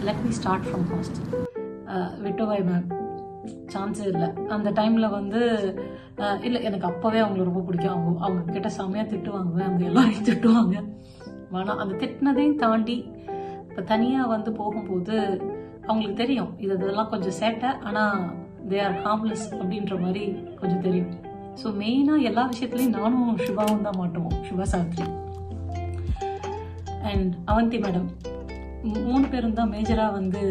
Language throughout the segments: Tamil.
Let me start from hostel. விட்டுவாய் மேம், சான்ஸே இல்லை. அந்த டைமில் வந்து இல்லை, எனக்கு அப்போவே அவங்கள ரொம்ப பிடிக்கும். அவங்க கிட்ட செம்மையாக திட்டுவாங்க, அவங்க எல்லாரையும் திட்டுவாங்க. ஆனால் அந்த திட்டினதையும் தாண்டி இப்போ தனியாக வந்து போகும்போது அவங்களுக்கு தெரியும் இதெல்லாம் கொஞ்சம் சேட்டை, ஆனால் தே ஆர் ஹார்ம்லெஸ் அப்படின்ற மாதிரி கொஞ்சம் தெரியும். ஸோ மெயினாக எல்லா விஷயத்துலையும் நானும் சுபாவும் தான் மாட்டுவோம், சுபா சாவித்ரி அண்ட் அவந்தி மேடம். 3 பேரும் தான் மேஜராக வந்து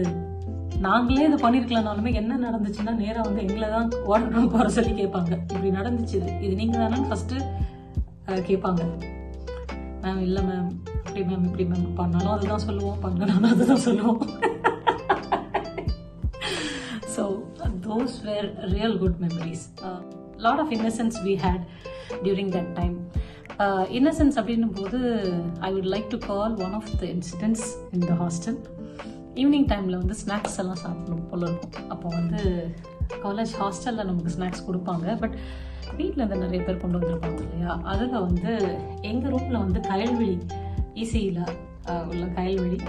நாங்களே இதை பண்ணியிருக்கலனாலுமே என்ன நடந்துச்சுன்னா நேராக வந்து எங்களை தான் வாட்டர் போகிற சொல்லி கேட்பாங்க. இப்படி நடந்துச்சு, இது நீங்கள் தானே ஃபஸ்ட்டு கேட்பாங்க. மேம் இல்லை மேம், அப்படி மேம் இப்படி மேம், பண்ணாலும் அதுதான் சொல்லுவோம், பண்ணனாலும் அதுதான் சொல்லுவோம். So those were real good memories. Lot of innocence we had during that time. Innocence அப்படின்னும் போது I would like to call one of the incidents in the hostel. Evening டைமில் வந்து ஸ்நாக்ஸ் எல்லாம் சாப்பிடணும் போல இருக்கும். அப்போ வந்து காலேஜ் ஹாஸ்டலில் நமக்கு ஸ்நாக்ஸ் கொடுப்பாங்க, பட் வீட்டில் இருந்து நிறைய பேர் கொண்டு வந்திருப்பாங்க இல்லையா. அதில் வந்து எங்கள் ரூமில் வந்து கயல்விழி, ஈசியில் உள்ள கயல்விழி,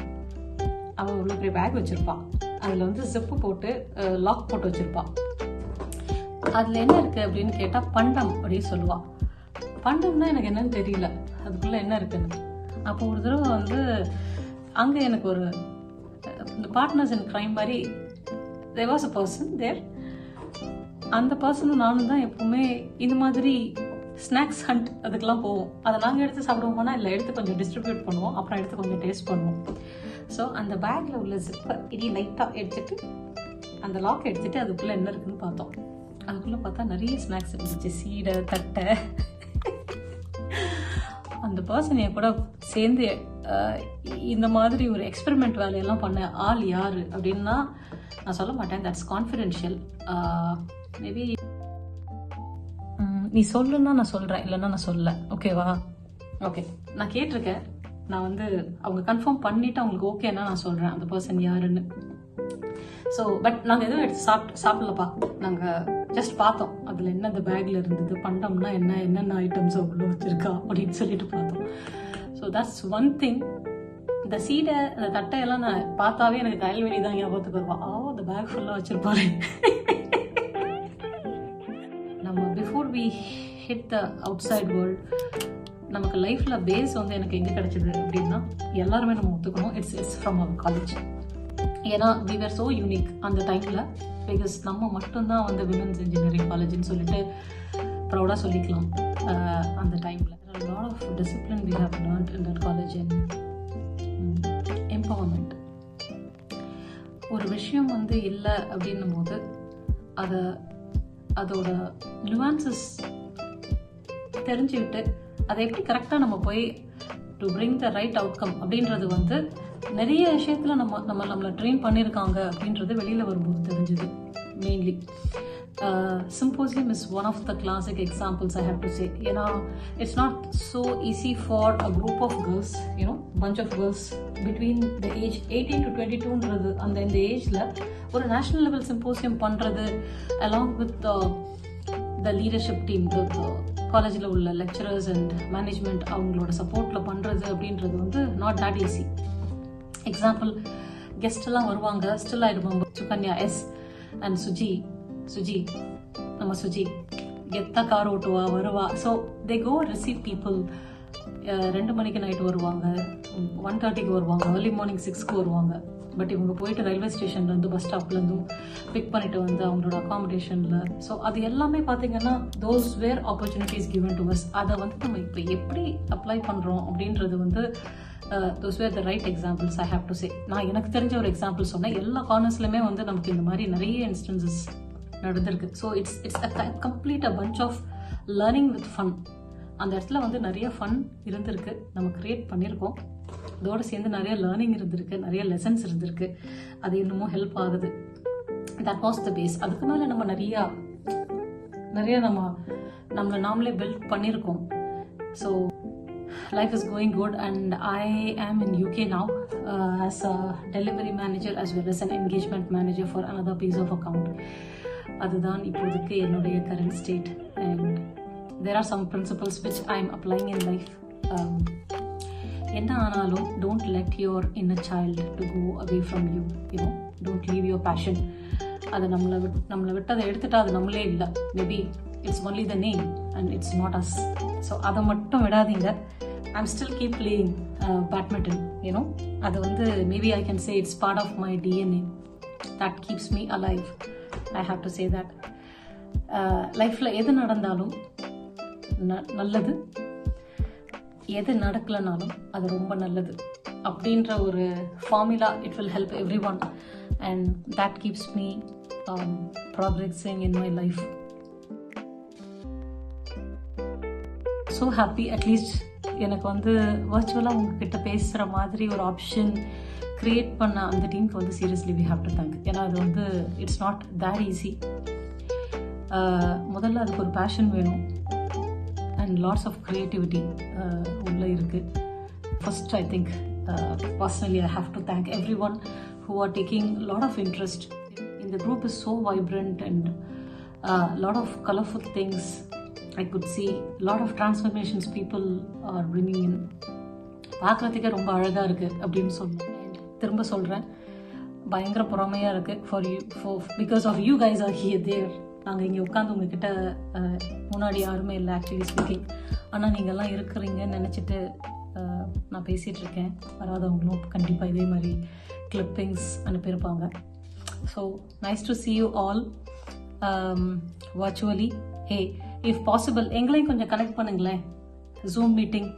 அவள் உள்ள பெரிய பேக் வச்சுருப்பாள். அதில் வந்து ஜிப்பு போட்டு லாக் போட்டு வச்சுருப்பாள். அதில் என்ன இருக்குது அப்படின்னு கேட்டால் பண்டம் அப்படின்னு சொல்லுவாள். பண்டம்னா எனக்கு என்னன்னு தெரியல, அதுக்குள்ளே என்ன இருக்குன்னு. அப்போ ஒரு தடவை வந்து அங்கே எனக்கு ஒரு இந்த பார்ட்னர்ஸ் இன் க்ரைம் மாதிரி there was a person there. அந்த பர்சனும் நானும் தான் எப்பவுமே இந்த மாதிரி ஸ்நாக்ஸ் ஹண்ட் அதுக்கெல்லாம் போவோம். அதை நாங்கள் எடுத்து சாப்பிடுவோம்னா இல்லை, எடுத்து கொஞ்சம் டிஸ்ட்ரிபியூட் பண்ணுவோம், அப்புறம் எடுத்து கொஞ்சம் டேஸ்ட் பண்ணுவோம். ஸோ அந்த பேக்கில் உள்ள ஜிப்பை இடி லைட்டாக எடுத்துட்டு அந்த லாக் எடுத்துட்டு அதுக்குள்ளே என்ன இருக்குன்னு பார்த்தோம். அதுக்குள்ளே பார்த்தா நிறைய ஸ்நாக்ஸ் இருந்துச்சு, சீடை, தட்டை. அந்த பர்சன் என் கூட சேர்ந்து இந்த மாதிரி ஒரு எக்ஸ்பெரிமெண்ட் வேலையெல்லாம் பண்ண ஆள் யார் அப்படின்னா நான் சொல்ல மாட்டேன், தட்ஸ் கான்ஃபிடென்ஷியல். மேபி நீ சொல்லுன்னா நான் சொல்கிறேன், இல்லைன்னா நான் சொல்ல. ஓகேவா? ஓகே, நான் கேட்டிருக்கேன். நான் வந்து அவங்க கன்ஃபார்ம் பண்ணிவிட்டு அவங்களுக்கு ஓகேன்னா நான் சொல்கிறேன் அந்த பர்சன் யாருன்னு. ஸோ பட் நாங்கள் எதுவும் எடுத்து சாப்பிடலப்பா. நாங்கள் ஜஸ்ட் பார்த்தோம் அதில் என்ன அந்த பேக்கில் இருந்தது, பண்டம்னா என்னென்ன ஐட்டம்ஸ் அவ்வளோ வச்சுருக்கா அப்படின்னு சொல்லிட்டு பார்த்தோம். So that's one thing. இந்த சீடை, அந்த தட்டையெல்லாம் நான் பார்த்தாவே எனக்கு கயல்வெளி தான் ஞாபகத்துக்கு வருவா. அந்த பேக் ஃபுல்லாக வச்சுருப்பாரு. நம்ம before we hit the outside world, நமக்கு லைஃப்பில் பேஸ் வந்து எனக்கு எங்கே கிடச்சிது அப்படின்னா எல்லாருமே நம்ம ஒத்துக்கணும், இட்ஸ் ஃப்ரம் அவர் காலேஜ். ஏன்னா we were so unique அந்த டைமில். பிகாஸ் நம்ம மட்டும்தான் வந்து விமென்ஸ் இன்ஜினியரிங் காலேஜ்னு சொல்லிட்டு ப்ரௌடாக சொல்லிக்கலாம் அந்த டைமில். Lot of discipline we have learned in that college and empowerment. ஒரு விஷயம் வந்து இல்லை அப்படின்னும் போது அதோட நுவான்சஸ் தெரிஞ்சுக்கிட்டு அதை எப்படி கரெக்டாக நம்ம போய் to bring the right outcome அப்படின்றது வந்து நிறைய விஷயத்தில் நம்மளை ட்ரெயின் பண்ணியிருக்காங்க அப்படின்றது வெளியில் வரும்போது தெரிஞ்சுது. Mainly symposium is one of the classic examples I have to say. ஏன்னா it's not so easy for a group of girls, bunch of girls between the age 18 to 22ன்றது அந்த இந்த ஏஜில் ஒரு நேஷ்னல் லெவல் சிம்போசியம் பண்ணுறது along with the leadership team, காலேஜில் உள்ள லெக்சரர்ஸ் அண்ட் மேனேஜ்மெண்ட் அவங்களோட சப்போர்ட்டில் பண்ணுறது அப்படின்றது வந்து நாட் தட் ஈஸி. எக்ஸாம்பிள், கெஸ்டெல்லாம் வருவாங்க. Still I remember Sukanya S and Suji நம்ம சுஜி கெத்தா கார் ஓட்டுவா, வருவா. So they go receive people. 2 மணிக்கு நைட்டு வருவாங்க, 1:30க்கு வருவாங்க, ஏர்லி மார்னிங் 6க்கு வருவாங்க. பட் இவங்க போயிட்டு ரயில்வே ஸ்டேஷன்லேருந்து பஸ் ஸ்டாப்லேருந்தும் பிக் பண்ணிட்டு வந்து அவங்களோட அகாமடேஷனில். ஸோ அது எல்லாமே பார்த்தீங்கன்னா those where opportunities given to us. அதை வந்து நம்ம இப்போ எப்படி அப்ளை பண்ணுறோம் அப்படின்றது வந்து those were the right examples I have to say. நான் எனக்கு தெரிஞ்ச ஒரு எக்ஸாம்பிள் சொன்னேன். எல்லா கார்னர்ஸ்லையுமே வந்து நமக்கு இந்த மாதிரி நிறைய இன்ஸ்டன்சஸ் நடந்திருக்கு. So it's complete a bunch of learning with fun. அந்த இடத்துல வந்து நிறைய ஃபன் இருந்திருக்கு, நம்ம க்ரியேட் பண்ணியிருக்கோம். அதோடு சேர்ந்து நிறைய லேர்னிங் இருந்திருக்கு, நிறைய லெசன்ஸ் இருந்திருக்கு. அது இன்னமும் ஹெல்ப் ஆகுது. That was the base. அதுக்கு மேலே நம்ம நிறைய நம்மளை நாமளே பில்ட் பண்ணியிருக்கோம். So life is going good and I am in UK now as a delivery manager as well as an engagement manager for another piece of account. அதுதான் இப்போதைக்கு என்னுடைய current state and there are some principles which I am applying in life. என்ன ஆனாலும் don't let your inner child to go away from you. You know, don't leave your passion. அது நம்மளை விட்டு அதை எடுத்துட்டா அது நம்மளே இல்லை. Maybe it's only the name and it's not us. So அதை மட்டும் விடாதீங்க. I'm still keep playing badminton. You know, அது வந்து maybe I can say it's part of my DNA. That keeps me alive. I have to say that. லைஃப்பில் எது நடந்தாலும் நல்லது, எது நடக்கலைனாலும் அது ரொம்ப நல்லது அப்படின்ற ஒரு formula it will help every one. And that keeps me progressing in my life. So happy. At least எனக்கு வந்து வர்ச்சுவலாக உங்ககிட்ட பேசுகிற மாதிரி ஒரு ஆப்ஷன் க்ரியேட் பண்ண அந்த டீமுக்கு வந்து seriously we have to thank. ஏன்னா அது வந்து இட்ஸ் நாட் தேட் ஈஸி. முதல்ல அதுக்கு ஒரு பேஷன் வேணும் அண்ட் லாட்ஸ் ஆஃப் க்ரியேட்டிவிட்டி உள்ளே இருக்குது. First I think personally I have to thank every one who are taking a lot of interest in the group. Is so vibrant and lot of colorful things I could see. lot of transformations people are bringing in. பார்க்குறதுக்கே ரொம்ப அழகாக இருக்குது அப்படின்னு சொன்னேன். திரும்ப சொல்கிறேன், பயங்கர பொறாமையாக இருக்குது because of you guys are here there. நாங்கள் இங்கே உட்காந்து உங்ககிட்ட முன்னாடி யாருமே இல்லை ஆக்சுவலி ஸ்பீக்கிங். ஆனால் நீங்கள்லாம் இருக்கிறீங்கன்னு நினச்சிட்டு நான் பேசிகிட்ருக்கேன். வராதவங்களும் கண்டிப்பாக இதே மாதிரி கிளிப்பிங்ஸ் அனுப்பியிருப்பாங்க. So nice to see you all virtually. Hey, if possible எங்களையும் கொஞ்சம் கனெக்ட் பண்ணுங்களேன். Zoom meeting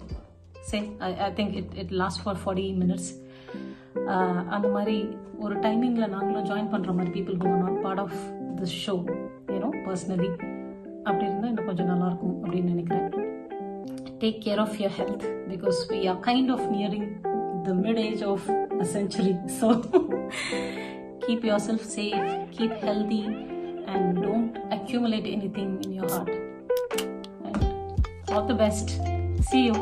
say I think it last for 40 minutes. அந்த மாதிரி ஒரு டைமிங்கில் நாங்களும் ஜாயின் பண்ணுற மாதிரி people who are not part of this show, you know, personally. அப்படி இருந்தால் இன்னும் கொஞ்சம் நல்லாயிருக்கும் அப்படின்னு நினைக்கிறேன். Take care of your health because we are kind of nearing the mid-age of a century. So keep yourself safe, keep healthy, and don't accumulate anything in your heart. And all the best. See you.